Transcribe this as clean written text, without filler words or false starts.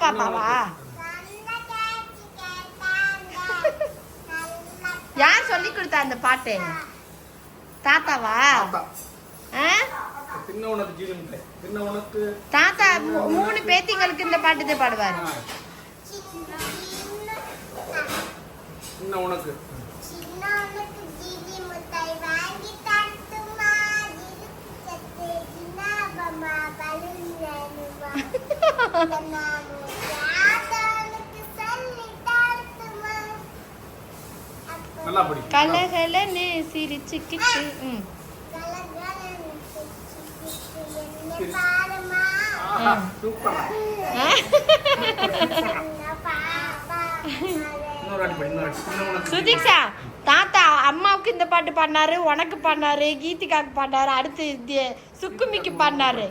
பாப்பாவா? யார் சொல்லி கொடுத்தா அந்த பாட்டு? தாத்தாவா? தாத்தா 3 பேத்திங்களுக்கு இந்த பாட்டு தான் பாடுவாரு. கலகலன்னு சிரிச்சுக்கிட்டு சுதீக்ஷா, தாத்தா அம்மாவுக்கு இந்த பாட்டு பாடினாரு, உனக்கு பாடினாரு, கீதிகாக்கு பாடினாரு, அடுத்து சுக்குமிக்கு பாடினாரு.